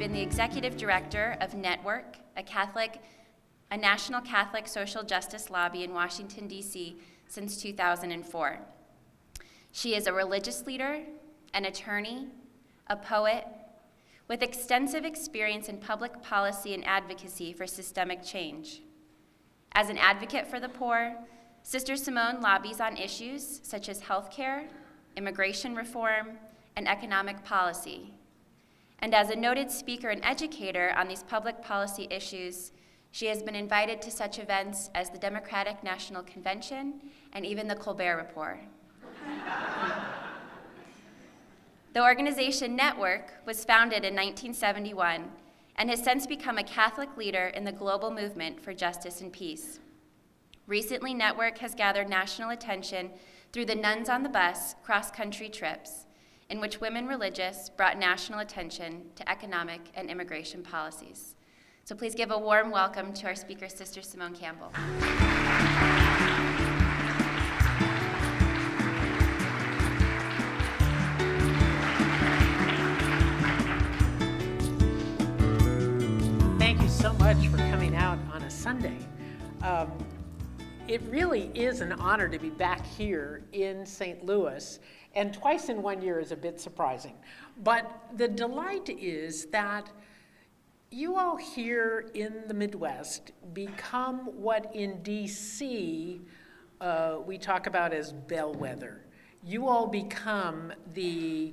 been the executive director of Network, a national Catholic social justice lobby in Washington, D.C. since 2004. She is a religious leader, an attorney, a poet, with extensive experience in public policy and advocacy for systemic change. As an advocate for the poor, Sister Simone lobbies on issues such as healthcare, immigration reform, and economic policy. And as a noted speaker and educator on these public policy issues, she has been invited to such events as the Democratic National Convention and even the Colbert Report. The organization Network was founded in 1971 and has since become a Catholic leader in the global movement for justice and peace. Recently, Network has gathered national attention through the Nuns on the Bus cross-country trips, in which women religious brought national attention to economic and immigration policies. So please give a warm welcome to our speaker, Sister Simone Campbell. Thank you so much for coming out on a Sunday. It really is an honor to be back here in St. Louis, and twice in 1 year is a bit surprising. But the delight is that you all here in the Midwest become what in DC we talk about as bellwether. You all become the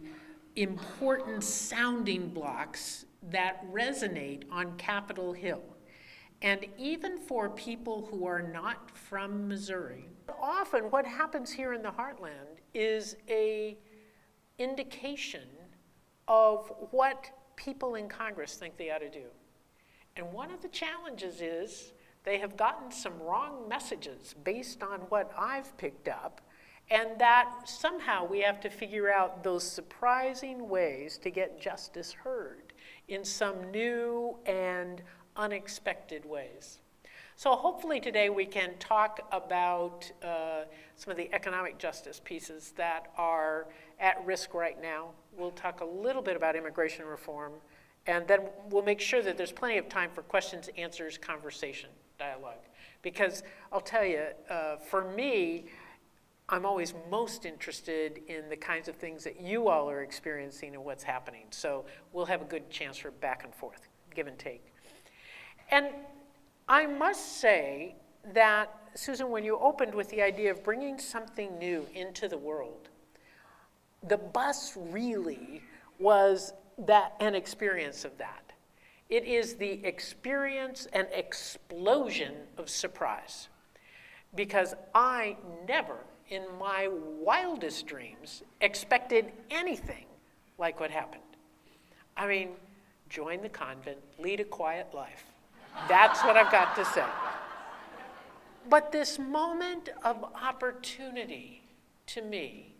important sounding blocks that resonate on Capitol Hill. And even for people who are not from Missouri, often what happens here in the heartland is an indication of what people in Congress think they ought to do. And one of the challenges is they have gotten some wrong messages based on what I've picked up, and that somehow we have to figure out those surprising ways to get justice heard in some new and unexpected ways. So hopefully today we can talk about some of the economic justice pieces that are at risk right now. We'll talk a little bit about immigration reform, and then we'll make sure that there's plenty of time for questions, answers, conversation, dialogue. Because I'll tell you, for me, I'm always most interested in the kinds of things that you all are experiencing and what's happening. So we'll have a good chance for back and forth, give and take. And I must say that, Susan, when you opened with the idea of bringing something new into the world, the bus really was an experience of that. It is the experience and explosion of surprise. Because I never, in my wildest dreams, expected anything like what happened. I mean, join the convent, lead a quiet life. That's what I've got to say. But this moment of opportunity, to me,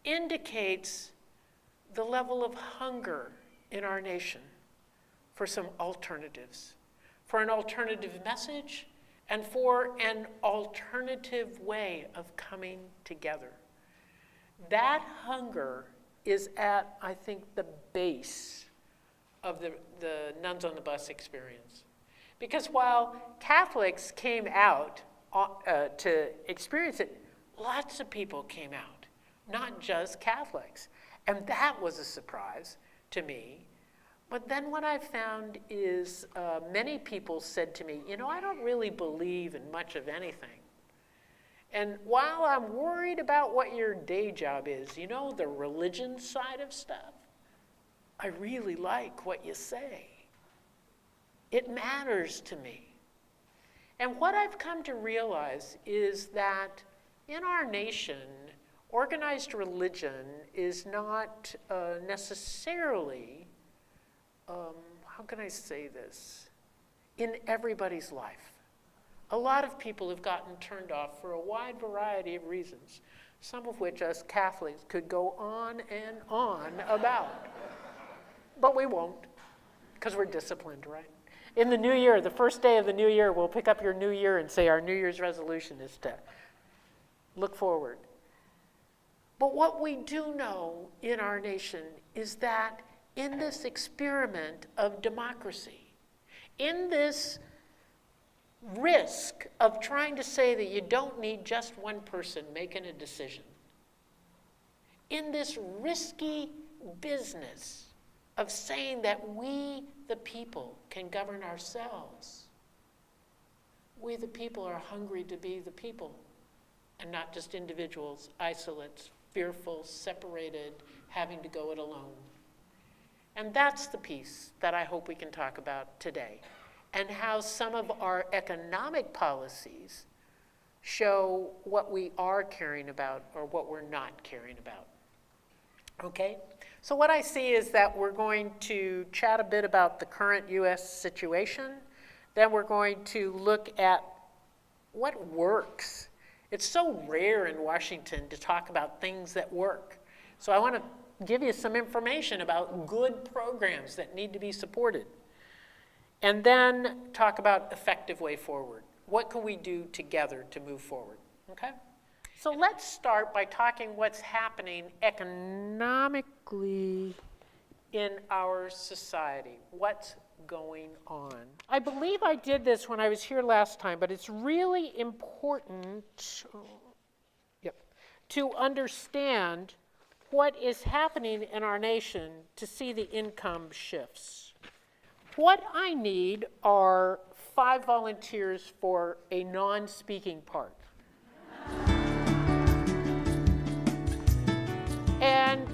indicates the level of hunger in our nation for some alternatives, for an alternative message, and for an alternative way of coming together. That hunger is at, I think, the base of the Nuns on the Bus experience. Because while Catholics came out to experience it, lots of people came out, not just Catholics. And that was a surprise to me. But then what I found is many people said to me, you know, I don't really believe in much of anything. And while I'm worried about what your day job is, you know, the religion side of stuff, I really like what you say. It matters to me. And what I've come to realize is that in our nation, organized religion is not necessarily, how can I say this, in everybody's life. A lot of people have gotten turned off for a wide variety of reasons, some of which us Catholics could go on and on about. But we won't, because we're disciplined, right? In the new year, the first day of the new year, we'll pick up your new year and say our New Year's resolution is to look forward. But what we do know in our nation is that in this experiment of democracy, in this risk of trying to say that you don't need just one person making a decision, in this risky business of saying that we, the people, can govern ourselves. We, the people, are hungry to be the people and not just individuals, isolates, fearful, separated, having to go it alone. And that's the piece that I hope we can talk about today, and how some of our economic policies show what we are caring about or what we're not caring about. Okay? So what I see is that we're going to chat a bit about the current U.S. situation. Then we're going to look at what works. It's so rare in Washington to talk about things that work. So I want to give you some information about good programs that need to be supported. And then talk about effective way forward. What can we do together to move forward? Okay? So let's start by talking what's happening economically in our society. What's going on? I believe I did this when I was here last time, but it's really important to understand what is happening in our nation to see the income shifts. What I need are 5 volunteers for a non-speaking part. And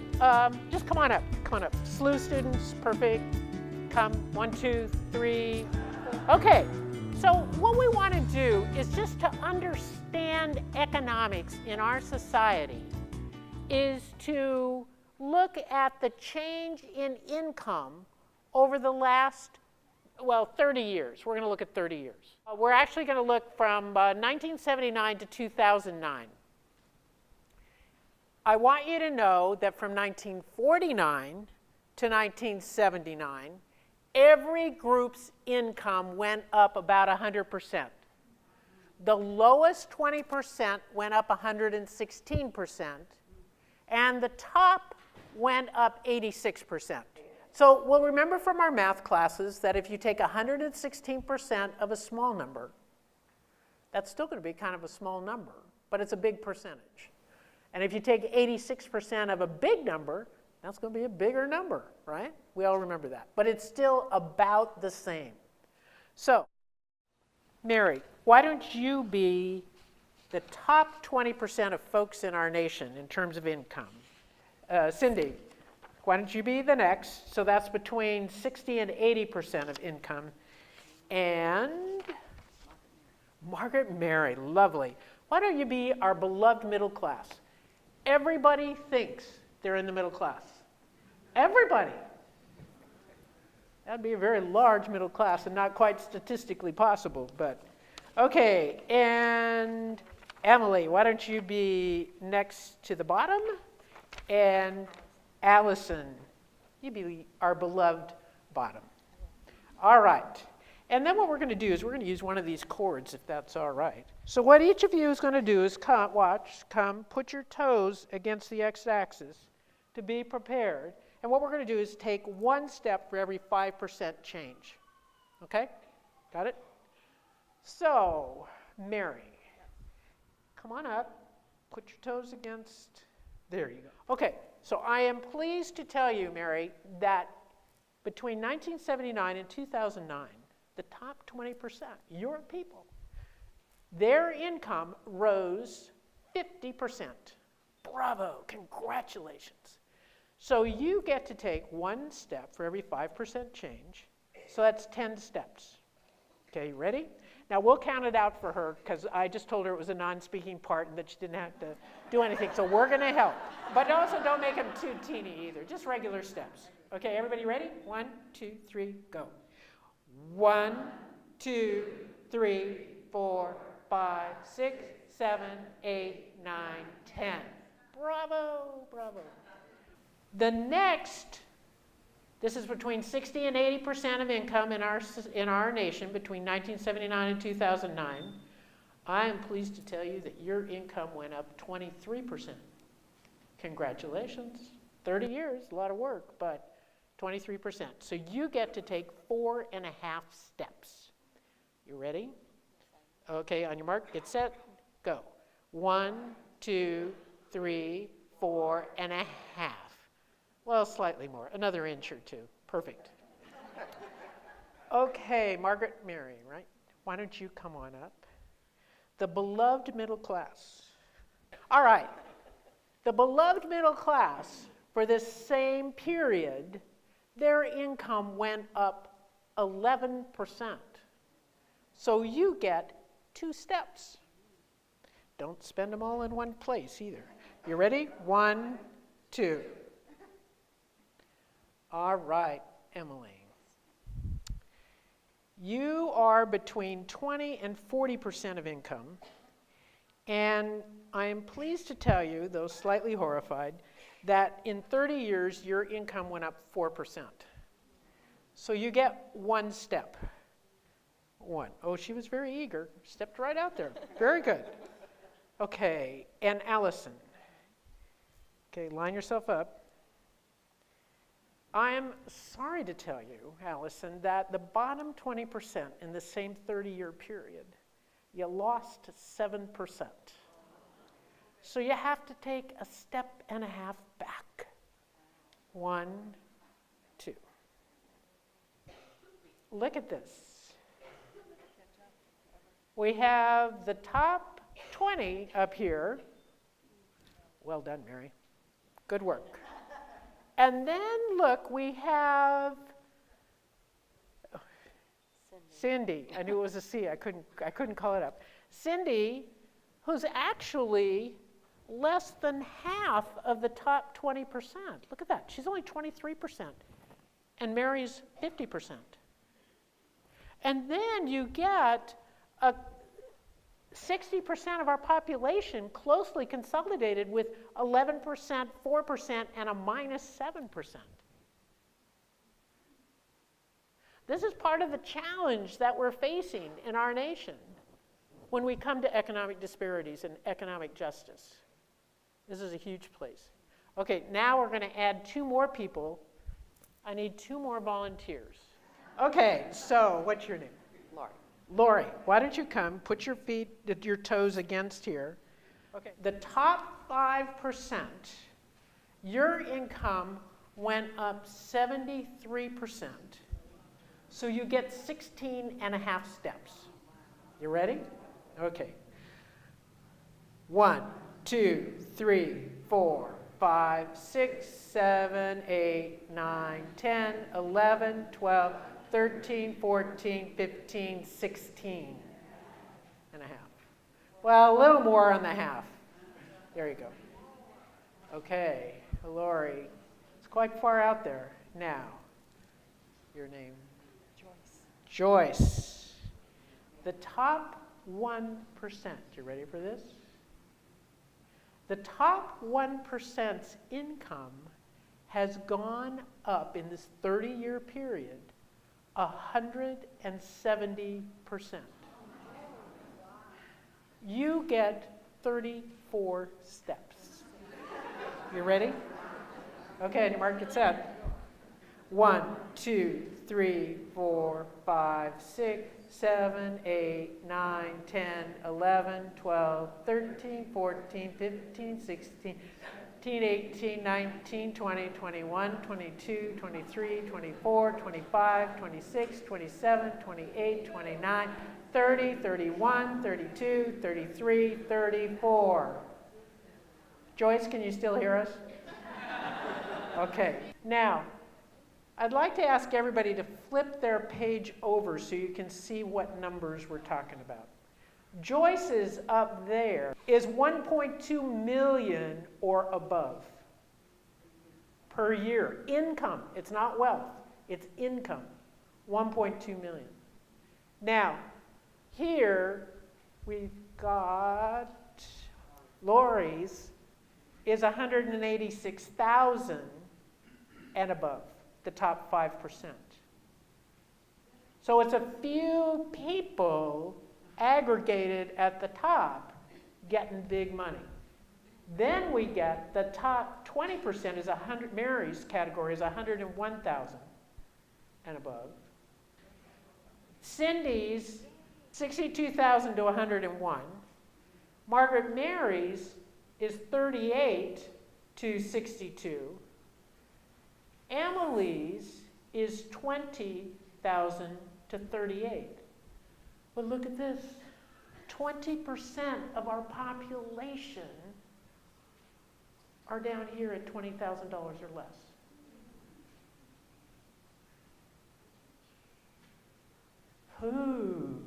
just come on up. SLU students, perfect. Come, 1, 2, 3. Okay, so what we want to do is just to understand economics in our society is to look at the change in income over the last, 30 years. We're going to look at 30 years. We're actually going to look from 1979 to 2009. I want you to know that from 1949 to 1979, every group's income went up about 100%. The lowest 20% went up 116%, and the top went up 86%. So we'll remember from our math classes that if you take 116% of a small number, that's still going to be kind of a small number, but it's a big percentage. And if you take 86% of a big number, that's going to be a bigger number, right? We all remember that. But it's still about the same. So, Mary, why don't you be the top 20% of folks in our nation in terms of income? Cindy, why don't you be the next? So that's between 60 and 80% of income. And Margaret Mary, lovely. Why don't you be our beloved middle class? Everybody thinks they're in the middle class. Everybody. That'd be a very large middle class and not quite statistically possible, but okay. And Emily, why don't you be next to the bottom? And Allison, you be our beloved bottom. All right. And then what we're going to do is we're going to use one of these chords, if that's all right. So what each of you is going to do is come, put your toes against the x-axis to be prepared. And what we're going to do is take 1 step for every 5% change. Okay? Got it? So, Mary, come on up. Put your toes against, there you go. Okay, so I am pleased to tell you, Mary, that between 1979 and 2009, the top 20%, your people, their income rose 50%. Bravo, congratulations. So you get to take 1 step for every 5% change. So that's 10 steps. Okay, you ready? Now we'll count it out for her because I just told her it was a non-speaking part and that she didn't have to do anything. So we're going to help. But also don't make them too teeny either, just regular steps. Okay, everybody ready? 1, 2, 3, go. 1, 2, 3, 4, 5, 6, 7, 8, 9, 10. Bravo, bravo. The next, this is between 60 and 80% of income in our nation between 1979 and 2009. I am pleased to tell you that your income went up 23%. Congratulations. 30 years, a lot of work, but 23%. So you get to take 4.5 steps. You ready? Okay, on your mark, get set, go. 1, 2, 3, 4.5. Well, slightly more, another inch or two. Perfect. Okay, Margaret Mary, right? Why don't you come on up? The beloved middle class. All right, the beloved middle class, for this same period, their income went up 11%. So you get 2 steps. Don't spend them all in one place either. You ready? 1, 2. All right, Emily. You are between 20 and 40% of income, and I am pleased to tell you, though slightly horrified, that in 30 years your income went up 4%. So you get 1 step. 1. Oh, she was very eager. Stepped right out there. Very good. Okay, and Allison. Okay, line yourself up. I am sorry to tell you, Allison, that the bottom 20% in the same 30-year period, you lost 7%. So you have to take a step and a half back. 1, 2. Look at this. We have the top 20 up here. Well done, Mary. Good work. And then, look, we have Cindy. I knew it was a C. I couldn't call it up. Cindy, who's actually less than half of the top 20%. Look at that. She's only 23%. And Mary's 50%. And then you get a 60% of our population closely consolidated with 11%, 4%, and a -7%. This is part of the challenge that we're facing in our nation when we come to economic disparities and economic justice. This is a huge place. Okay, now we're going to add 2 more people. I need 2 more volunteers. Okay, so what's your name? Lori, why don't you come, put your toes against here. Okay. The top 5%, your income went up 73%. So you get 16.5 steps. You ready? Okay. 1, 2, 3, 4, 5, 6, 7, 8, 9, 10, 11, 12, 13, 14, 15, 16 and a half. Well, a little more on the half. There you go. Okay, Lori, it's quite far out there. Now, your name? Joyce. The top 1%, you ready for this? The top 1%'s income has gone up in this 30-year period 170%. You get 34 steps. You ready? Okay, and your mark, get set. 1, 2, 3, 4, 5, 6, 7, 8, 9, 10, 11, 12, 13, 14, 15, 16, 18, 19, 20, 21, 22, 23, 24, 25, 26, 27, 28, 29, 30, 31, 32, 33, 34. Joyce, can you still hear us? Okay. Now, I'd like to ask everybody to flip their page over so you can see what numbers we're talking about. Joyce's up there is 1.2 million or above per year. Income. It's not wealth. It's income. 1.2 million. Now, here we've got Lori's is 186,000 and above, the top 5%. So it's a few people aggregated at the top getting big money. Then we get the top 20% is 100, Mary's category is 101,000 and above. Cindy's 62,000 to 101. Margaret Mary's is 38 to 62. Emily's is 20,000 to 38. But look at this. 20% of our population are down here at $20,000 or less. Ooh.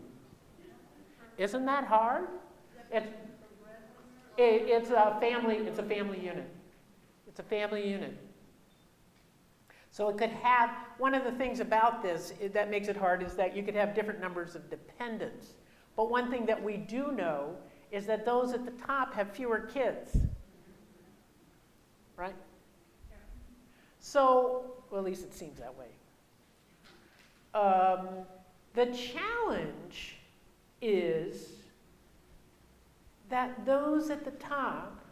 Isn't that hard? It's a family unit. It's a family unit. So it could have, one of the things about this that makes it hard is that you could have different numbers of dependents. But one thing that we do know is that those at the top have fewer kids. Right? So, well, at least it seems that way. The challenge is that those at the top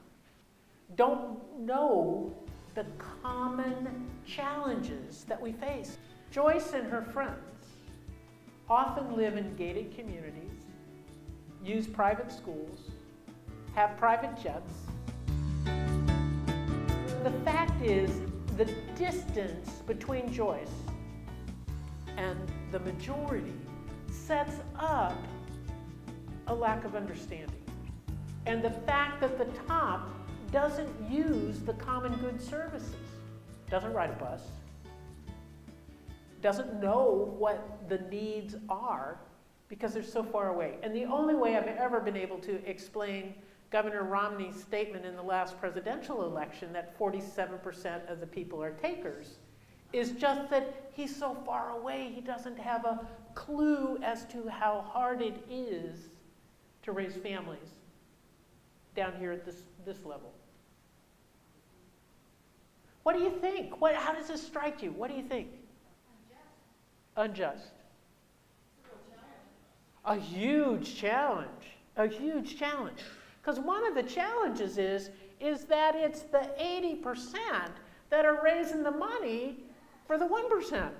don't know the common challenges that we face. Joyce and her friends often live in gated communities, use private schools, have private jets. The fact is, the distance between Joyce and the majority sets up a lack of understanding. And the fact that the top doesn't use the common good services, doesn't ride a bus, doesn't know what the needs are because they're so far away. And the only way I've ever been able to explain Governor Romney's statement in the last presidential election that 47% of the people are takers is just that he's so far away he doesn't have a clue as to how hard it is to raise families down here at this level. What do you think? How does this strike you? What do you think? Unjust. A huge challenge. A huge challenge. Because one of the challenges is that it's the 80% that are raising the money for the 1%.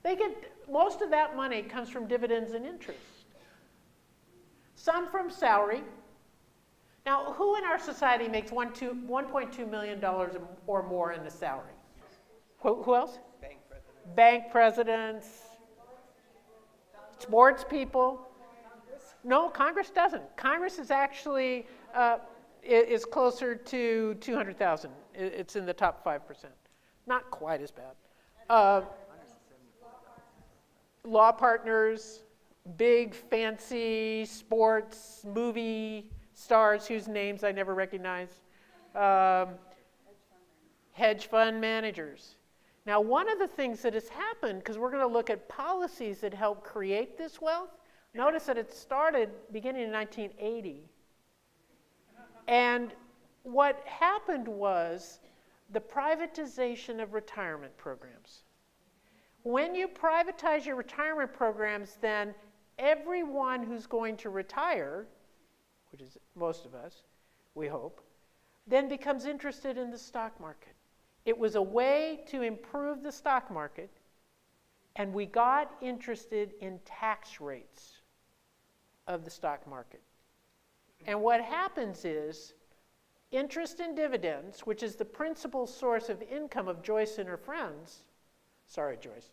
They get, most of that money comes from dividends and interest. Some from salary. Now, who in our society makes $1.2 million or more in a salary? Who else? Bank presidents. Sports people. No, Congress doesn't. Congress is actually is closer to 200,000. It's in the top 5%. Not quite as bad. Law partners, big fancy sports movie stars whose names I never recognize. Hedge fund managers. Now, one of the things that has happened, because we're going to look at policies that help create this wealth, notice that it started beginning in 1980. And what happened was the privatization of retirement programs. When you privatize your retirement programs, then everyone who's going to retire, which is most of us, we hope, then becomes interested in the stock market. It was a way to improve the stock market, and we got interested in tax rates of the stock market. And what happens is interest and dividends, which is the principal source of income of Joyce and her friends, sorry, Joyce,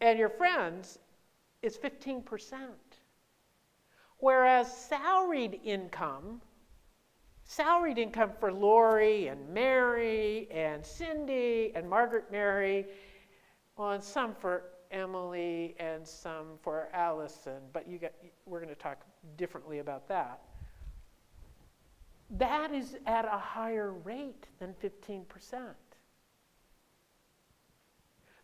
and your friends, is 15%. Whereas salaried income for Lori and Mary and Cindy and Margaret Mary, well, and some for Emily and some for Allison, but we're going to talk differently about that. That is at a higher rate than 15%.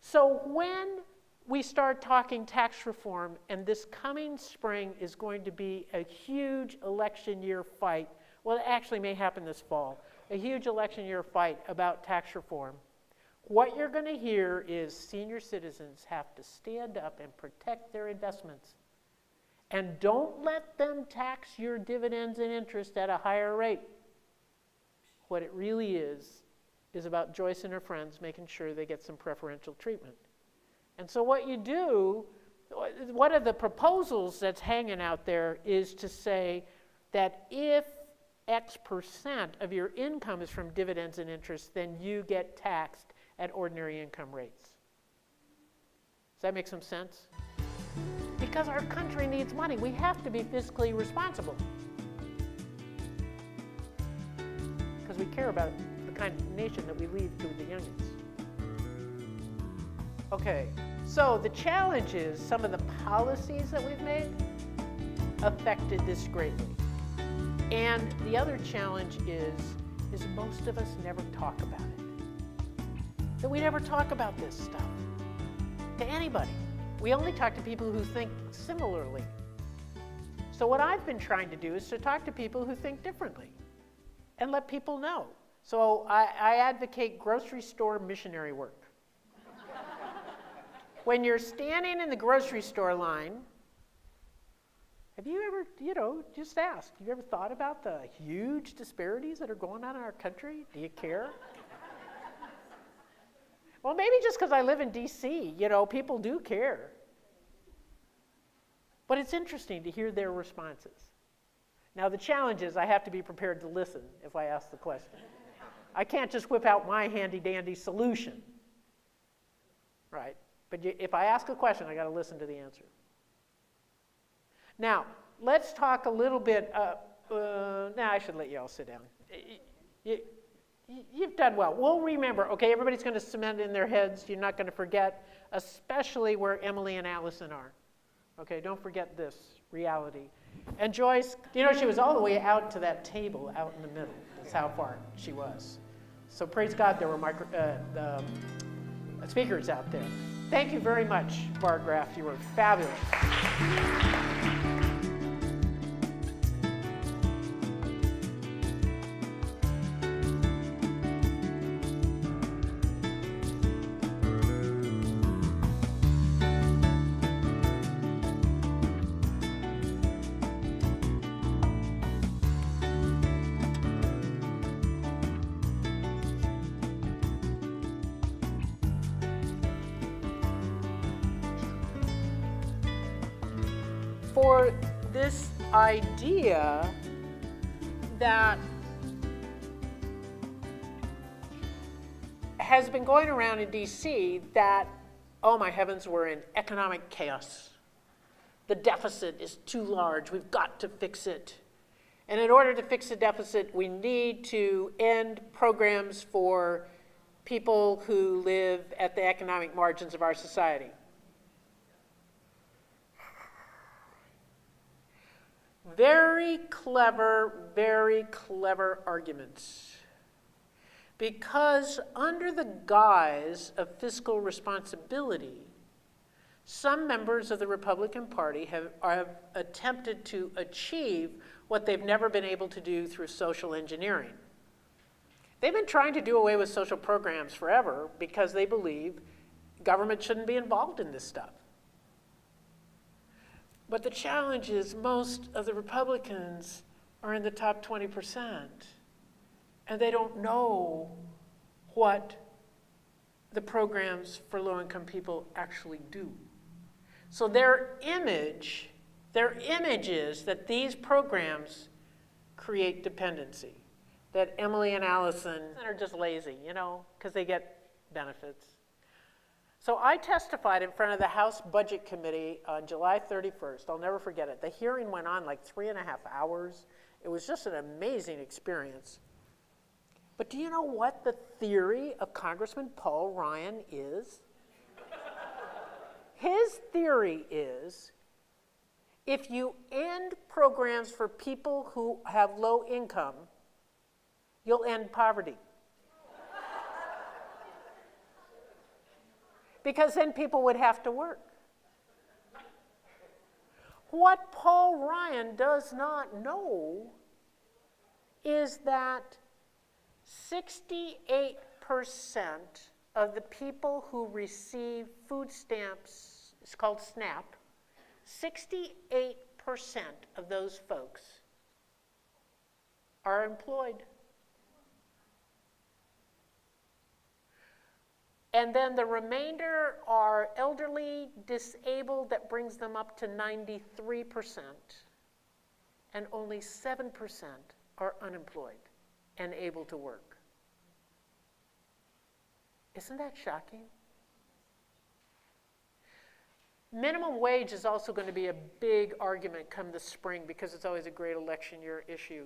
So when we start talking tax reform, and this coming spring is going to be a huge election year fight, well, it actually may happen this fall, a huge election year fight about tax reform. What you're going to hear is senior citizens have to stand up and protect their investments. And don't let them tax your dividends and interest at a higher rate. What it really is about Joyce and her friends making sure they get some preferential treatment. And so what you do, one of the proposals that's hanging out there is to say that if X% of your income is from dividends and interest, then you get taxed at ordinary income rates. Does that make some sense? Because our country needs money. We have to be fiscally responsible. Because we care about the kind of nation that we leave to the youngins. Okay, so the challenge is some of the policies that we've made affected this greatly. And the other challenge is most of us never talk about it. That we never talk about this stuff to anybody. We only talk to people who think similarly. So what I've been trying to do is to talk to people who think differently and let people know. So I advocate grocery store missionary work. When you're standing in the grocery store line, have you ever, just ask, have you ever thought about the huge disparities that are going on in our country? Do you care? Well, maybe just because I live in D.C., people do care. But it's interesting to hear their responses. Now, the challenge is I have to be prepared to listen if I ask the question. I can't just whip out my handy-dandy solution, right? But if I ask a question, I got to listen to the answer. Now, let's talk a little bit. I should let you all sit down. You've done well. We'll remember, okay, everybody's going to cement in their heads. You're not going to forget, especially where Emily and Allison are. Okay, don't forget this reality. And Joyce, she was all the way out to that table out in the middle. That's how far she was. So praise God there were speakers out there. Thank you very much, Bar Graff. You were fabulous. For this idea that has been going around in D.C. that, oh my heavens, we're in economic chaos. The deficit is too large. We've got to fix it. And in order to fix the deficit, we need to end programs for people who live at the economic margins of our society. Very clever arguments. Because under the guise of fiscal responsibility, some members of the Republican Party have attempted to achieve what they've never been able to do through social engineering. They've been trying to do away with social programs forever because they believe government shouldn't be involved in this stuff. But the challenge is most of the Republicans are in the top 20%, and they don't know what the programs for low-income people actually do. So their image is that these programs create dependency, that Emily and Allison are just lazy, because they get benefits. So I testified in front of the House Budget Committee on July 31st. I'll never forget it. The hearing went on like 3.5 hours. It was just an amazing experience. But do you know what the theory of Congressman Paul Ryan is? His theory is if you end programs for people who have low income, you'll end poverty. Because then people would have to work. What Paul Ryan does not know is that 68% of the people who receive food stamps, it's called SNAP, 68% of those folks are employed. And then the remainder are elderly, disabled, that brings them up to 93%. And only 7% are unemployed and able to work. Isn't that shocking? Minimum wage is also going to be a big argument come the spring because it's always a great election year issue.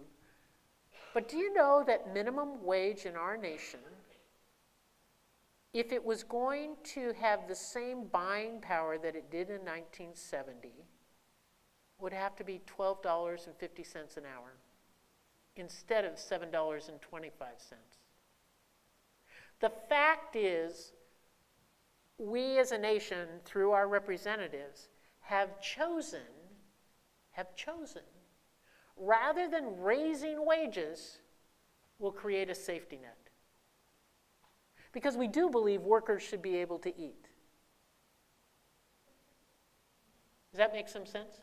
But do you know that minimum wage in our nation, if it was going to have the same buying power that it did in 1970, would have to be $12.50 an hour instead of $7.25. The fact is, we as a nation, through our representatives, have chosen, rather than raising wages, we'll create a safety net. Because we do believe workers should be able to eat. Does that make some sense?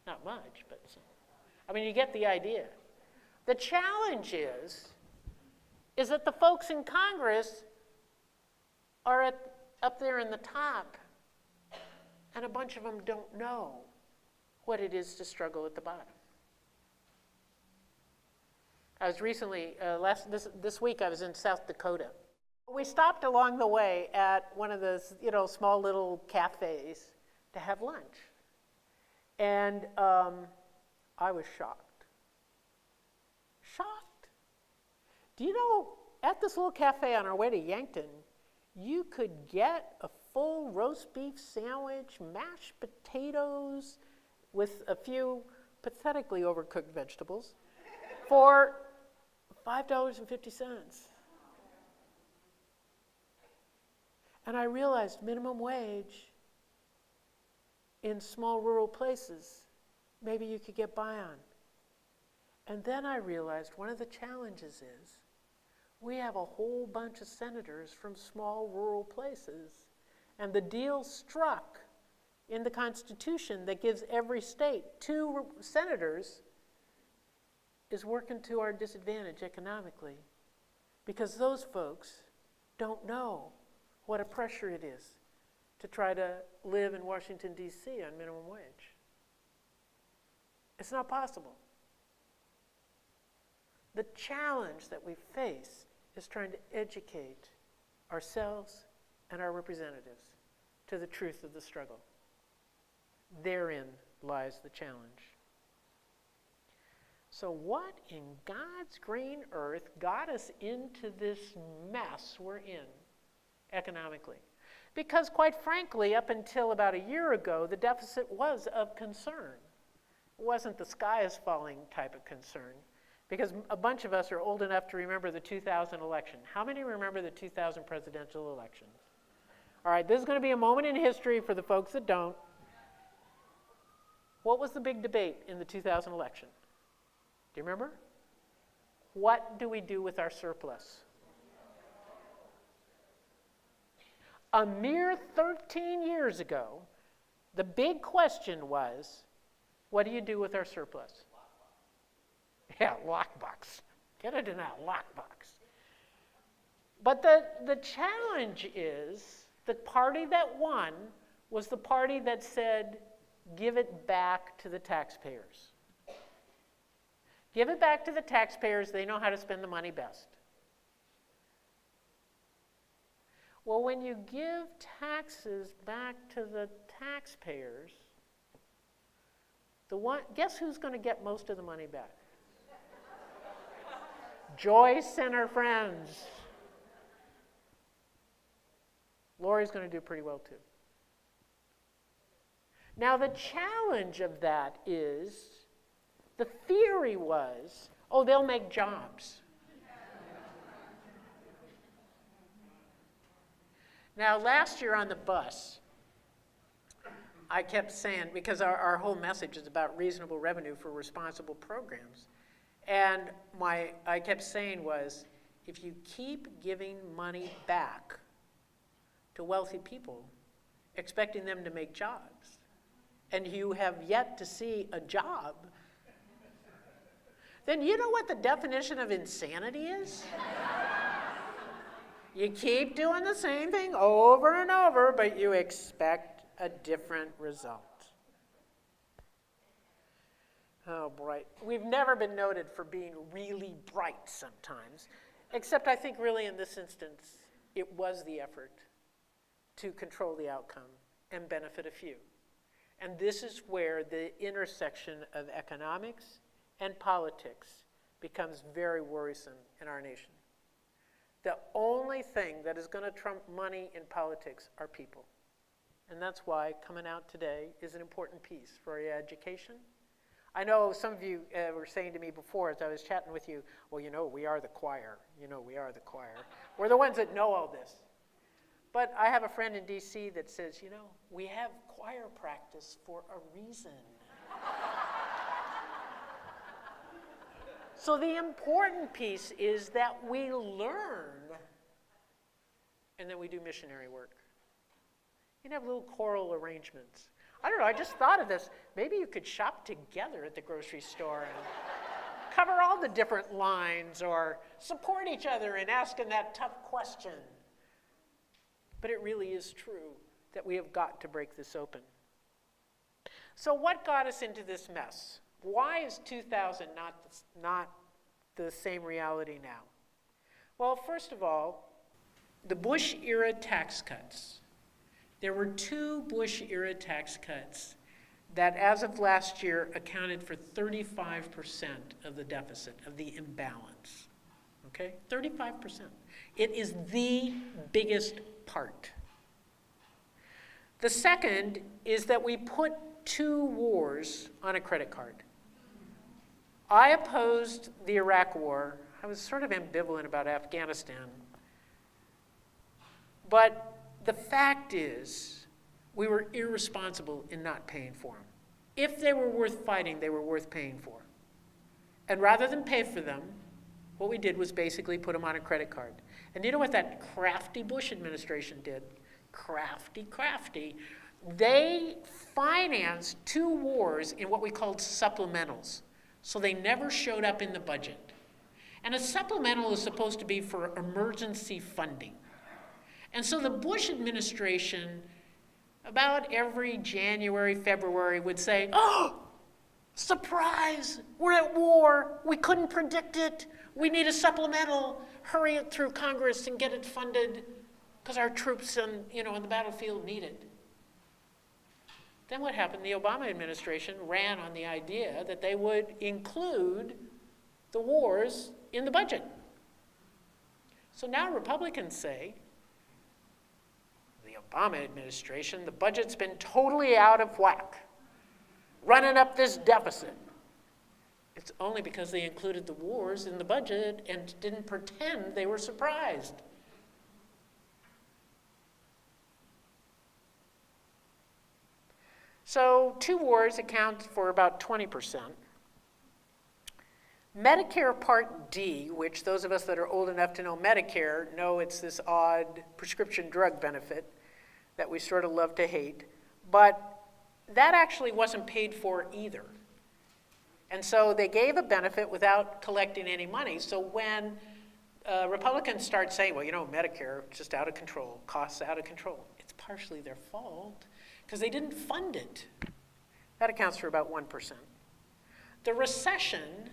Not much, but I mean, you get the idea. The challenge is that the folks in Congress are up there in the top, and a bunch of them don't know what it is to struggle at the bottom. I was recently, this week I was in South Dakota. We stopped along the way at one of those, small little cafes to have lunch. And I was shocked. Shocked. Do you know, at this little cafe on our way to Yankton, you could get a full roast beef sandwich, mashed potatoes, with a few pathetically overcooked vegetables for $5.50. And I realized minimum wage in small rural places, maybe you could get by on. And then I realized one of the challenges is we have a whole bunch of senators from small rural places. And the deal struck in the Constitution that gives every state 2 senators is working to our disadvantage economically, because those folks don't know what a pressure it is to try to live in Washington, D.C. on minimum wage. It's not possible. The challenge that we face is trying to educate ourselves and our representatives to the truth of the struggle. Therein lies the challenge. So what in God's green earth got us into this mess we're in economically? Because quite frankly, up until about a year ago, the deficit was of concern. It wasn't the sky is falling type of concern, because a bunch of us are old enough to remember the 2000 election. How many remember the 2000 presidential election? All right, this is going to be a moment in history for the folks that don't. What was the big debate in the 2000 election? Do you remember? What do we do with our surplus? A mere 13 years ago, the big question was, what do you do with our surplus? Yeah, lockbox. Get it in that lockbox. But the challenge is, the party that won was the party that said, give it back to the taxpayers. Give it back to the taxpayers. They know how to spend the money best. Well, when you give taxes back to the taxpayers, guess who's going to get most of the money back? Joyce and her friends. Lori's going to do pretty well too. Now the challenge of that is, the theory was, they'll make jobs. Now last year on the bus, I kept saying, because our whole message is about reasonable revenue for responsible programs, and I kept saying was, if you keep giving money back to wealthy people, expecting them to make jobs, and you have yet to see a job, then you know what the definition of insanity is? You keep doing the same thing over and over, but you expect a different result. Oh, bright. We've never been noted for being really bright sometimes, except I think really in this instance, it was the effort to control the outcome and benefit a few. And this is where the intersection of economics and politics becomes very worrisome in our nation. The only thing that is going to trump money in politics are people. And that's why coming out today is an important piece for your education. I know some of you were saying to me before as I was chatting with you, well, you know, we are the choir. You know, we are the choir. We're the ones that know all this. But I have a friend in D.C. that says, you know, we have choir practice for a reason. So the important piece is that we learn and then we do missionary work. You can have little choral arrangements. I don't know, I just thought of this. Maybe you could shop together at the grocery store and cover all the different lines or support each other in asking that tough question. But it really is true that we have got to break this open. So what got us into this mess? Why is 2000 not the same reality now? Well, first of all, the Bush-era tax cuts. There were 2 Bush-era tax cuts that, as of last year, accounted for 35% of the deficit, of the imbalance. Okay? 35%. It is the biggest part. The second is that we put 2 wars on a credit card. I opposed the Iraq War. I was sort of ambivalent about Afghanistan. But the fact is, we were irresponsible in not paying for them. If they were worth fighting, they were worth paying for. And rather than pay for them, what we did was basically put them on a credit card. And you know what that crafty Bush administration did? Crafty. They financed 2 wars in what we called supplementals. So they never showed up in the budget. And a supplemental is supposed to be for emergency funding. And so the Bush administration, about every January, February, would say, oh, surprise, we're at war, we couldn't predict it, we need a supplemental, hurry it through Congress and get it funded, because our troops on the battlefield need it. Then what happened? The Obama administration ran on the idea that they would include the wars in the budget. So now Republicans say, the Obama administration, the budget's been totally out of whack, running up this deficit. It's only because they included the wars in the budget and didn't pretend they were surprised. So 2 wars account for about 20%. Medicare Part D, which those of us that are old enough to know Medicare know it's this odd prescription drug benefit that we sort of love to hate, but that actually wasn't paid for either. And so they gave a benefit without collecting any money. So when Republicans start saying, well, Medicare, it's just out of control, costs out of control, it's partially their fault because they didn't fund it. That accounts for about 1%. The recession,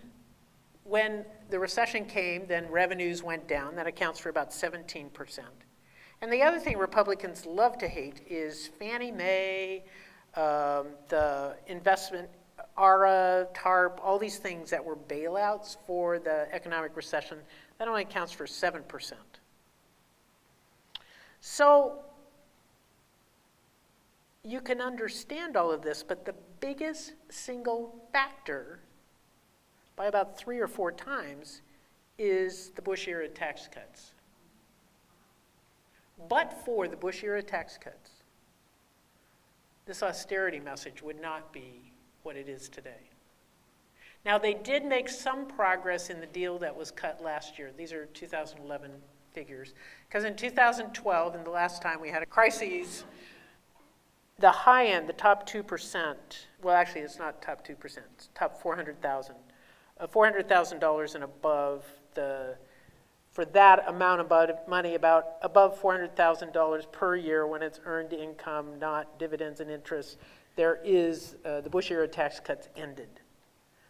when the recession came, then revenues went down. That accounts for about 17%. And the other thing Republicans love to hate is Fannie Mae, the investment, ARA, TARP, all these things that were bailouts for the economic recession. That only accounts for 7%. So you can understand all of this, but the biggest single factor, by about 3 or 4 times, is the Bush-era tax cuts. But for the Bush-era tax cuts, this austerity message would not be what it is today. Now, they did make some progress in the deal that was cut last year. These are 2011 figures. Because in 2012, and the last time we had a crisis, the high end, the top 2%, well, actually, it's not top 2%, it's top 400,000. $400,000 and above, for that amount of money, about above $400,000 per year when it's earned income, not dividends and interest, there is, the Bush era tax cuts ended.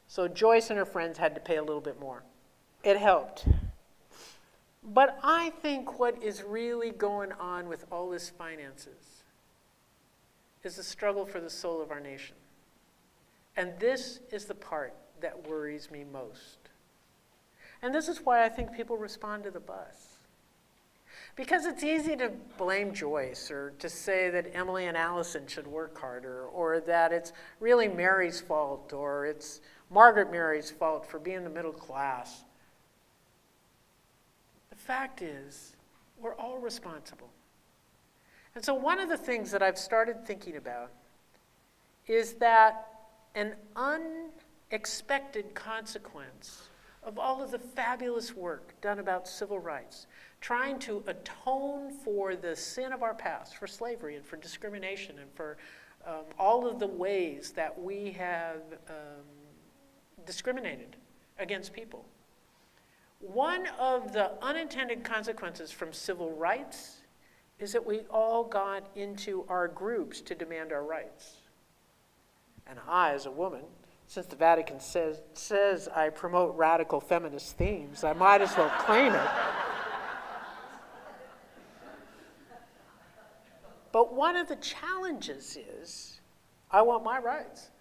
So Joyce and her friends had to pay a little bit more. It helped. But I think what is really going on with all this finances is the struggle for the soul of our nation. And this is the part that worries me most. And this is why I think people respond to the bus. Because it's easy to blame Joyce or to say that Emily and Allison should work harder, or that it's really Mary's fault, or it's Margaret Mary's fault for being the middle class. The fact is, we're all responsible. And so one of the things that I've started thinking about is that an unexpected consequence of all of the fabulous work done about civil rights, trying to atone for the sin of our past, for slavery and for discrimination and for all of the ways that we have discriminated against people. One of the unintended consequences from civil rights is that we all got into our groups to demand our rights. And I, as a woman, since the Vatican says I promote radical feminist themes, I might as well claim it. But one of the challenges is, I want my rights.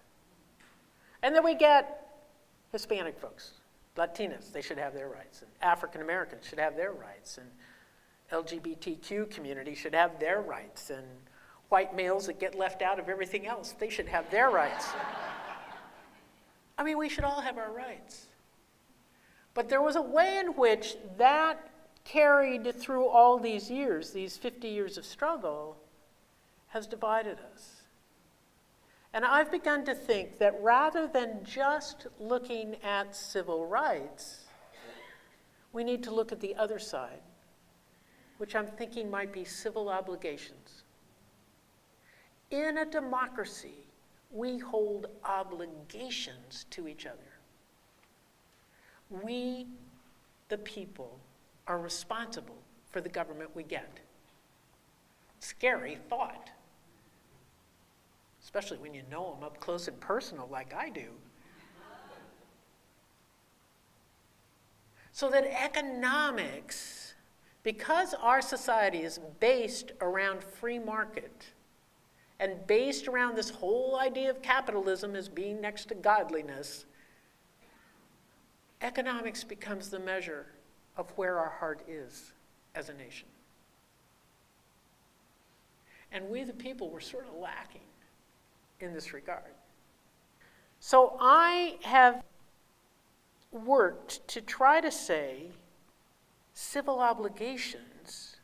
And then we get Hispanic folks, Latinas, they should have their rights, and African Americans should have their rights, and LGBTQ community should have their rights, and white males that get left out of everything else, they should have their rights. I mean, we should all have our rights. But there was a way in which that carried through all these years, these 50 years of struggle, has divided us. And I've begun to think that rather than just looking at civil rights, we need to look at the other side, which I'm thinking might be civil obligations. In a democracy, we hold obligations to each other. We, the people, are responsible for the government we get. Scary thought, especially when you know them up close and personal like I do. So that economics, because our society is based around free market, and based around this whole idea of capitalism as being next to godliness, economics becomes the measure of where our heart is as a nation. And we, the people, were sort of lacking in this regard. So I have worked to try to say civil obligations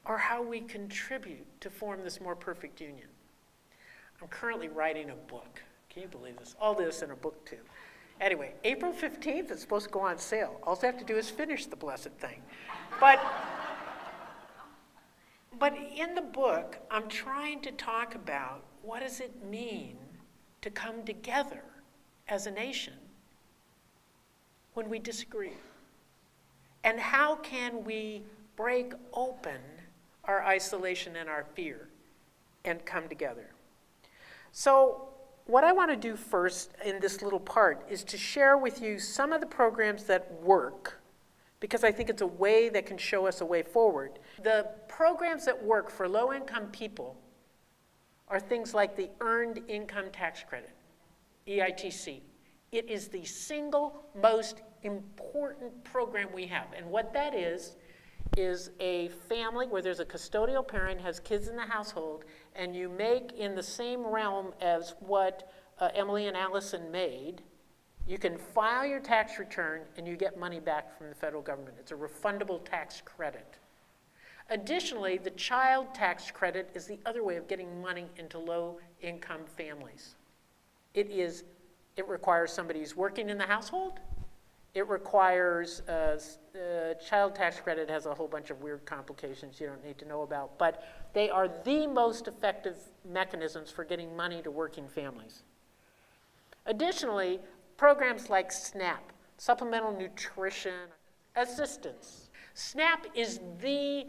are how we contribute to form this more perfect union. I'm currently writing a book. Can you believe this? All this in a book, too. Anyway, April 15th, it's supposed to go on sale. All I have to do is finish the blessed thing. But in the book, I'm trying to talk about what does it mean to come together as a nation when we disagree? And how can we break open our isolation and our fear and come together? So what I want to do first in this little part is to share with you some of the programs that work, because I think it's a way that can show us a way forward. The programs that work for low-income people are things like the Earned Income Tax Credit, EITC. It is the single most important program we have. And what that is a family where there's a custodial parent, has kids in the household, and you make in the same realm as what Emily and Allison made. You can file your tax return and you get money back from the federal government. It's a refundable tax credit. Additionally, the child tax credit is the other way of getting money into low-income families. It requires somebody who's working in the household, It requires, child tax credit has a whole bunch of weird complications you don't need to know about, but they are the most effective mechanisms for getting money to working families. Additionally, programs like SNAP, Supplemental Nutrition Assistance. SNAP is the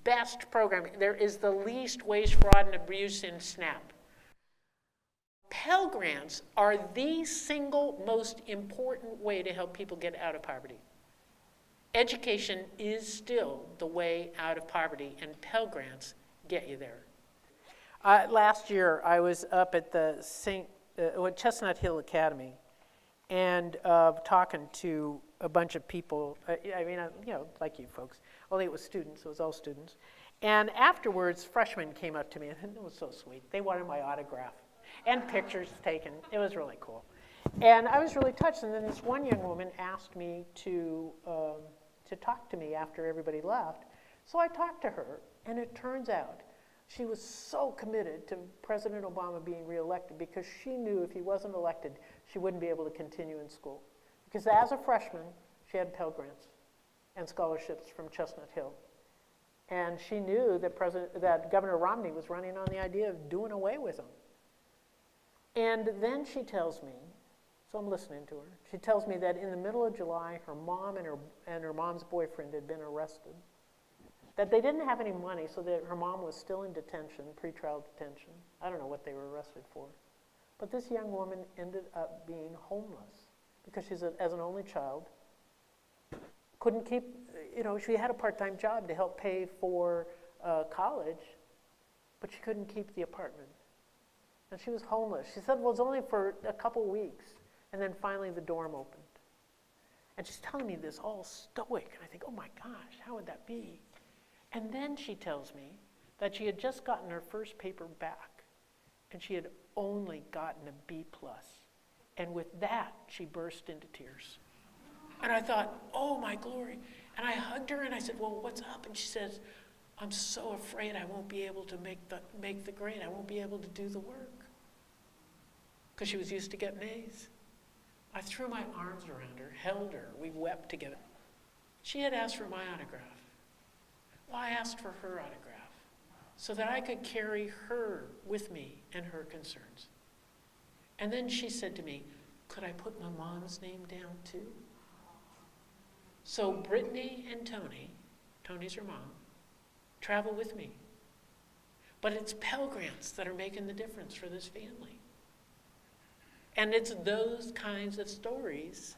best program. There is the least waste, fraud, and abuse in SNAP. Pell Grants are the single most important way to help people get out of poverty. Education is still the way out of poverty, and Pell Grants get you there. Last year, I was up at the Chestnut Hill Academy and talking to a bunch of people, like you folks, only it was students, it was all students. And afterwards, freshmen came up to me, and it was so sweet. They wanted my autograph and pictures taken. It was really cool. And I was really touched, and then this one young woman asked me to talk to me after everybody left. So I talked to her, and it turns out she was so committed to President Obama being reelected because she knew if he wasn't elected, she wouldn't be able to continue in school. Because as a freshman, she had Pell Grants and scholarships from Chestnut Hill. And she knew that Governor Romney was running on the idea of doing away with them. And then she tells me, so I'm listening to her, she tells me that in the middle of July, her mom and her mom's boyfriend had been arrested. That they didn't have any money, so that her mom was still in detention, pretrial detention. I don't know what they were arrested for. But this young woman ended up being homeless because she's as an only child. Couldn't keep, she had a part-time job to help pay for college, but she couldn't keep the apartment. And she was homeless. She said, well, it was only for a couple weeks. And then finally the dorm opened. And she's telling me this all stoic. And I think, oh my gosh, how would that be? And then she tells me that she had just gotten her first paper back. And she had only gotten a B+. And with that, she burst into tears. And I thought, oh my glory. And I hugged her and I said, well, what's up? And she says, I'm so afraid I won't be able to make the grade. I won't be able to do the work. Because she was used to getting A's. I threw my arms around her, held her, we wept together. She had asked for my autograph. Well, I asked for her autograph so that I could carry her with me and her concerns. And then she said to me, could I put my mom's name down too? So Brittany and Tony, Tony's her mom, travel with me. But it's Pell Grants that are making the difference for this family. And it's those kinds of stories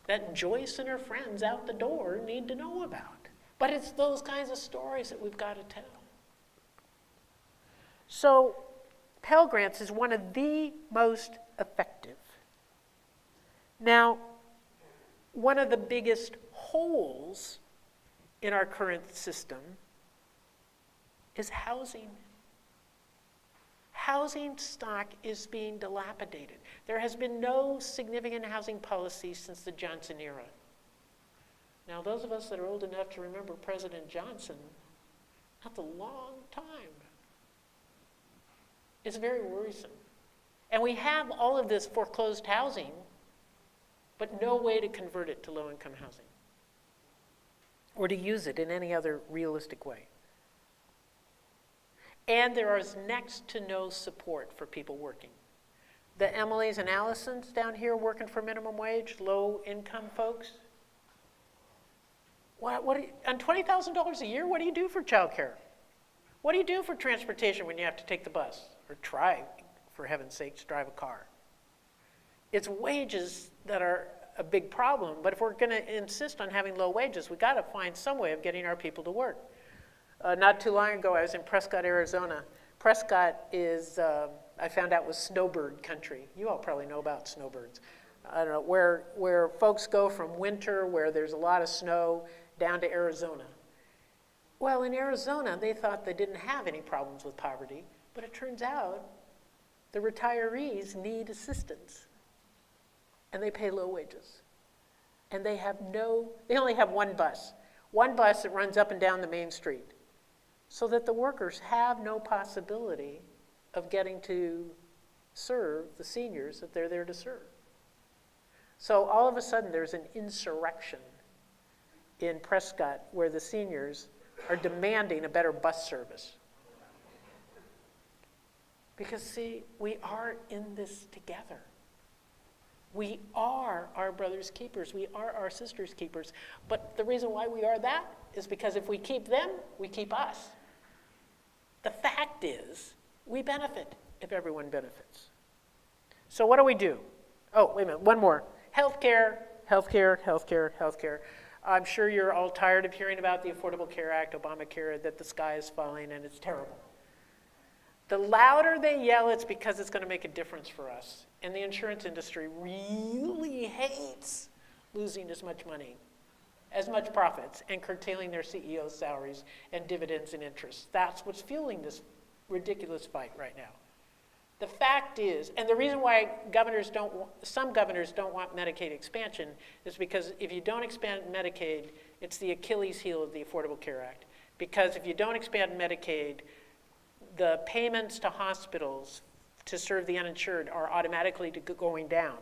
that Joyce and her friends out the door need to know about. But it's those kinds of stories that we've got to tell. So Pell Grants is one of the most effective. Now, one of the biggest holes in our current system is housing. Housing stock is being dilapidated. There has been no significant housing policy since the Johnson era. Now, those of us that are old enough to remember President Johnson, that's a long time. It's very worrisome. And we have all of this foreclosed housing, but no way to convert it to low-income housing or to use it in any other realistic way. And there is next to no support for people working. The Emilys and Allisons down here working for minimum wage, low-income folks. On $20,000 a year, what do you do for childcare? What do you do for transportation when you have to take the bus? Or try, for heaven's sakes, drive a car? It's wages that are a big problem, but if we're going to insist on having low wages, we've got to find some way of getting our people to work. Not too long ago, I was in Prescott, Arizona. Prescott is, I found out, was snowbird country. You all probably know about snowbirds. I don't know, where folks go from winter, where there's a lot of snow, down to Arizona. Well, in Arizona, they thought they didn't have any problems with poverty, but it turns out the retirees need assistance, and they pay low wages. And they only have one bus that runs up and down the main street, so that the workers have no possibility of getting to serve the seniors that they're there to serve. So all of a sudden, there's an insurrection in Prescott where the seniors are demanding a better bus service. Because, see, we are in this together. We are our brother's keepers. We are our sister's keepers. But the reason why we are that is because if we keep them, we keep us. The fact is, we benefit if everyone benefits. So what do we do? Oh, wait a minute, one more. Healthcare, healthcare, healthcare, healthcare. I'm sure you're all tired of hearing about the Affordable Care Act, Obamacare, that the sky is falling and it's terrible. The louder they yell, it's because it's going to make a difference for us. And the insurance industry really hates losing as much money, as much profits, and curtailing their CEOs' salaries and dividends and interest. That's what's fueling this ridiculous fight right now. The fact is, and the reason why some governors don't want Medicaid expansion is because if you don't expand Medicaid, it's the Achilles heel of the Affordable Care Act. Because if you don't expand Medicaid, the payments to hospitals to serve the uninsured are automatically going down,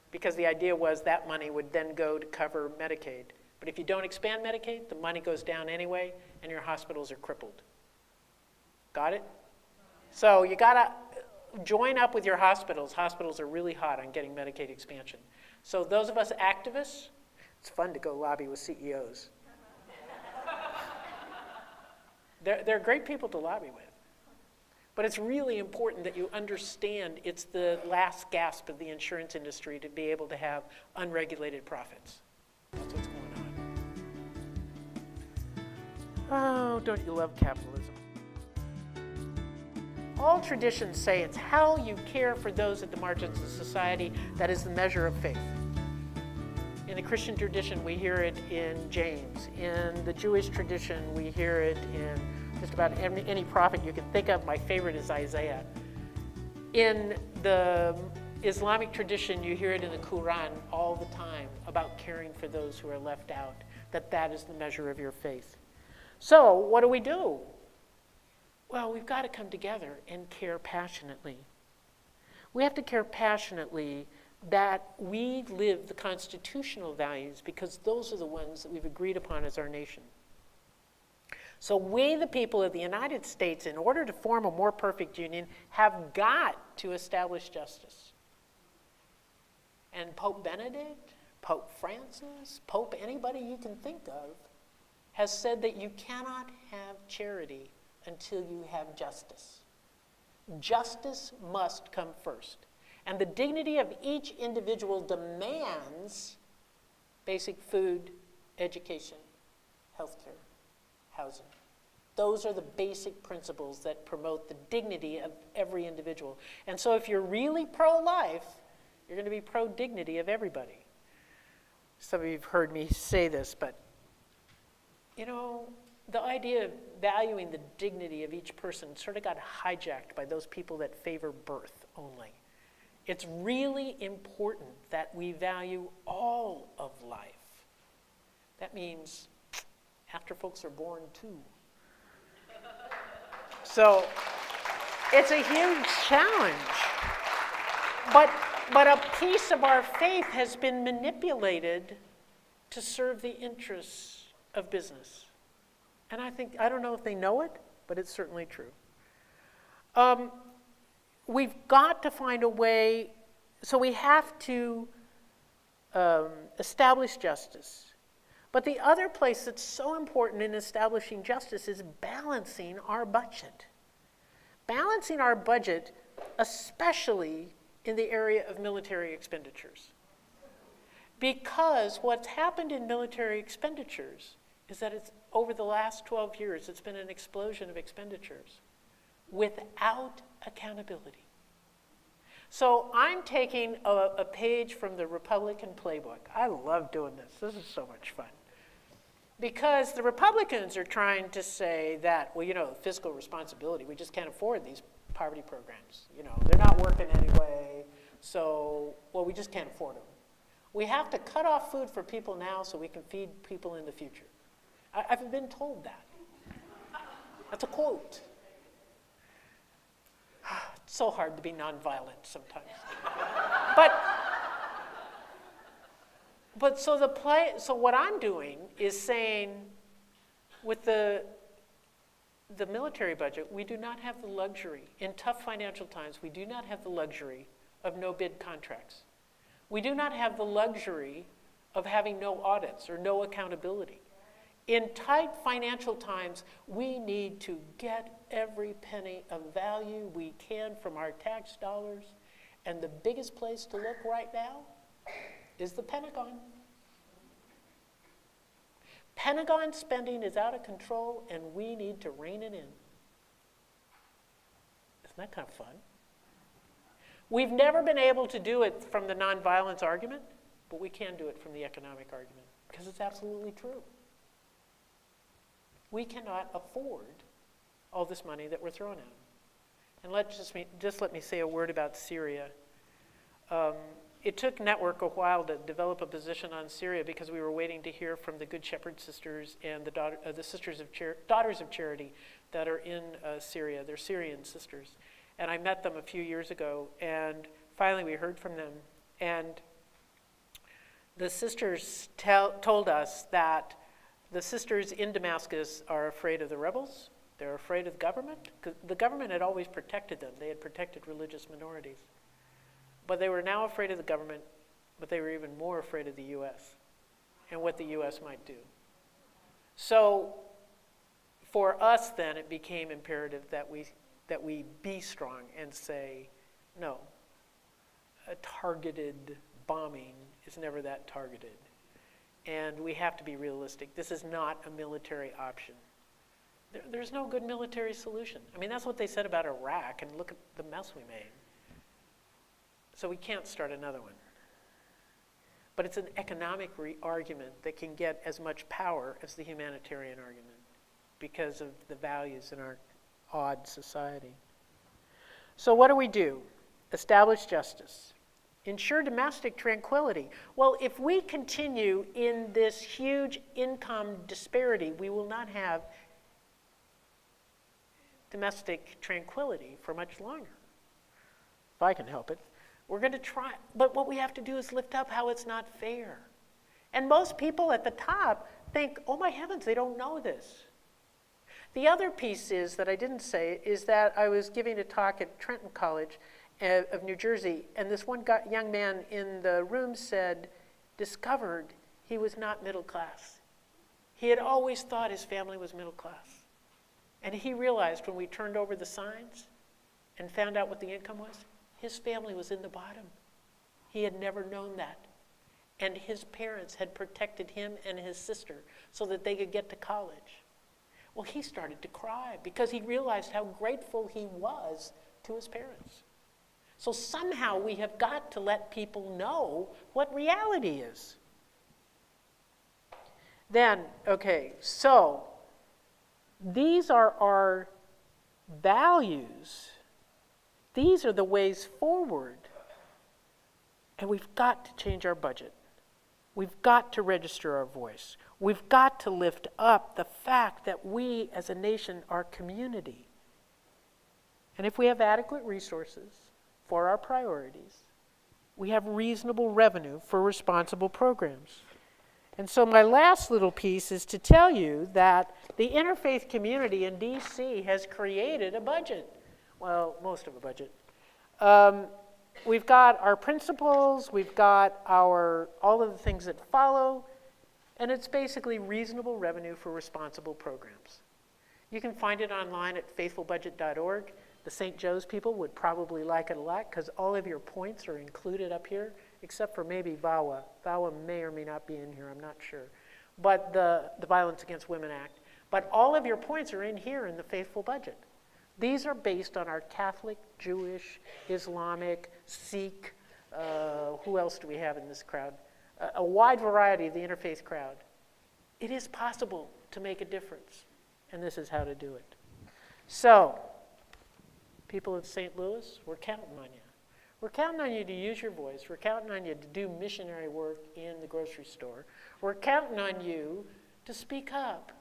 because the idea was that money would then go to cover Medicaid. But if you don't expand Medicaid, the money goes down anyway, and your hospitals are crippled. Got it? So you gotta join up with your hospitals. Hospitals are really hot on getting Medicaid expansion. So those of us activists, it's fun to go lobby with CEOs. They're great people to lobby with. But it's really important that you understand it's the last gasp of the insurance industry to be able to have unregulated profits. That's what's going on. Oh, don't you love capitalism? All traditions say it's how you care for those at the margins of society that is the measure of faith. In the Christian tradition, we hear it in James. In the Jewish tradition, we hear it in just about any prophet you can think of. My favorite is Isaiah. In the Islamic tradition, you hear it in the Quran all the time about caring for those who are left out, that is the measure of your faith. So what do? Well, we've got to come together and care passionately. We have to care passionately that we live the constitutional values, because those are the ones that we've agreed upon as our nation. So we, the people of the United States, in order to form a more perfect union, have got to establish justice. And Pope Benedict, Pope Francis, Pope anybody you can think of, has said that you cannot have charity until you have justice. Justice must come first. And the dignity of each individual demands basic food, education, healthcare, housing. Those are the basic principles that promote the dignity of every individual. And so if you're really pro-life, you're going to be pro-dignity of everybody. Some of you have heard me say this, but you know, the idea of valuing the dignity of each person sort of got hijacked by those people that favor birth only. It's really important that we value all of life. That means after folks are born too. So it's a huge challenge. But a piece of our faith has been manipulated to serve the interests of business. And I don't know if they know it, but it's certainly true. We've got to find a way, so we have to establish justice. But the other place that's so important in establishing justice is balancing our budget. Balancing our budget, especially in the area of military expenditures. Because what's happened in military expenditures is that it's over the last 12 years, it's been an explosion of expenditures without accountability. So I'm taking a page from the Republican playbook. I love doing this. This is so much fun. Because the Republicans are trying to say that, well, you know, fiscal responsibility, we just can't afford these poverty programs. You know, they're not working anyway, so, well, we just can't afford them. We have to cut off food for people now so we can feed people in the future. I've been told that. That's a quote. It's so hard to be nonviolent sometimes. But so what I'm doing is saying, with the military budget, we do not have the luxury, in tough financial times, we do not have the luxury of no bid contracts. We do not have the luxury of having no audits or no accountability. In tight financial times, we need to get every penny of value we can from our tax dollars. And the biggest place to look right now is the Pentagon. Pentagon spending is out of control, and we need to rein it in. Isn't that kind of fun? We've never been able to do it from the nonviolence argument, but we can do it from the economic argument, because it's absolutely true. We cannot afford all this money that we're throwing at them. And just let me say a word about Syria. It took Network a while to develop a position on Syria because we were waiting to hear from the Good Shepherd sisters and the Daughters of Charity that are in Syria. They're Syrian sisters. And I met them a few years ago, and finally we heard from them. And the sisters told us that the sisters in Damascus are afraid of the rebels. They're afraid of the government, because the government had always protected them. They had protected religious minorities. But they were now afraid of the government, but they were even more afraid of the U.S. and what the U.S. might do. So for us then, it became imperative that we be strong and say, no, a targeted bombing is never that targeted. And we have to be realistic. This is not a military option. There's no good military solution. I mean, that's what they said about Iraq, and look at the mess we made. So we can't start another one. But it's an economic argument that can get as much power as the humanitarian argument because of the values in our odd society. So what do? Establish justice. Ensure domestic tranquility. Well, if we continue in this huge income disparity, we will not have domestic tranquility for much longer. If I can help it. We're going to try, but what we have to do is lift up how it's not fair. And most people at the top think, oh my heavens, they don't know this. The other piece is, that I didn't say, is that I was giving a talk at Trenton College of New Jersey, and this one young man in the room discovered he was not middle class. He had always thought his family was middle class. And he realized when we turned over the signs and found out what the income was, his family was in the bottom. He had never known that. And his parents had protected him and his sister so that they could get to college. Well, he started to cry because he realized how grateful he was to his parents. So somehow we have got to let people know what reality is. Then, okay, so these are our values. These are the ways forward. And we've got to change our budget. We've got to register our voice. We've got to lift up the fact that we as a nation are community. And if we have adequate resources for our priorities, we have reasonable revenue for responsible programs. And so my last little piece is to tell you that the interfaith community in D.C. has created a budget. Well, most of a budget. We've got our principles, we've got all of the things that follow, and it's basically reasonable revenue for responsible programs. You can find it online at faithfulbudget.org. The St. Joe's people would probably like it a lot because all of your points are included up here, except for maybe VAWA. VAWA may or may not be in here, I'm not sure. But the Violence Against Women Act. But all of your points are in here in the Faithful Budget. These are based on our Catholic, Jewish, Islamic, Sikh, who else do we have in this crowd? A wide variety of the interfaith crowd. It is possible to make a difference, and this is how to do it. So, people of St. Louis, we're counting on you. We're counting on you to use your voice. We're counting on you to do missionary work in the grocery store. We're counting on you to speak up.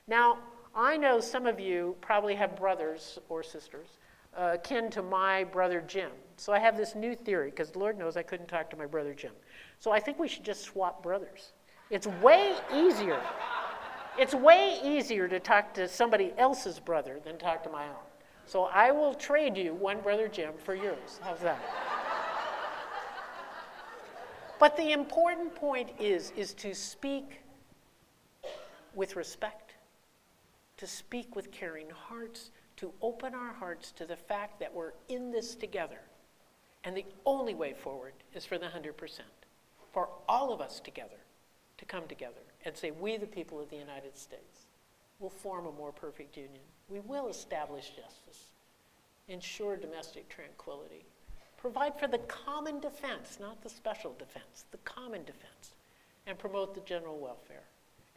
Now, I know some of you probably have brothers or sisters akin to my brother Jim. So I have this new theory, because Lord knows I couldn't talk to my brother Jim. So I think we should just swap brothers. It's way easier. It's way easier to talk to somebody else's brother than talk to my own. So I will trade you one brother Jim for yours. How's that? But the important point is to speak with respect, to speak with caring hearts, to open our hearts to the fact that we're in this together. And the only way forward is for the 100%, for all of us together to come together and say, we, the people of the United States, will form a more perfect union. We will establish justice, ensure domestic tranquility, provide for the common defense, not the special defense, the common defense, and promote the general welfare,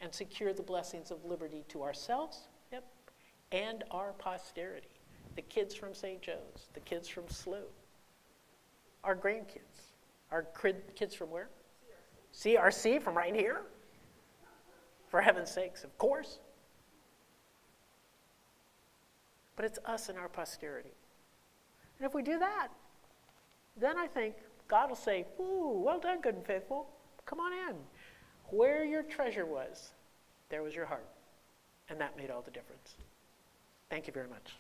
and secure the blessings of liberty to ourselves, and our posterity, the kids from St. Joe's, the kids from SLU, our grandkids, our kids from where? CRC, from right here? For heaven's sakes, of course. But it's us and our posterity. And if we do that, then I think God will say, ooh, well done, good and faithful. Come on in. Where your treasure was, there was your heart. And that made all the difference. Thank you very much.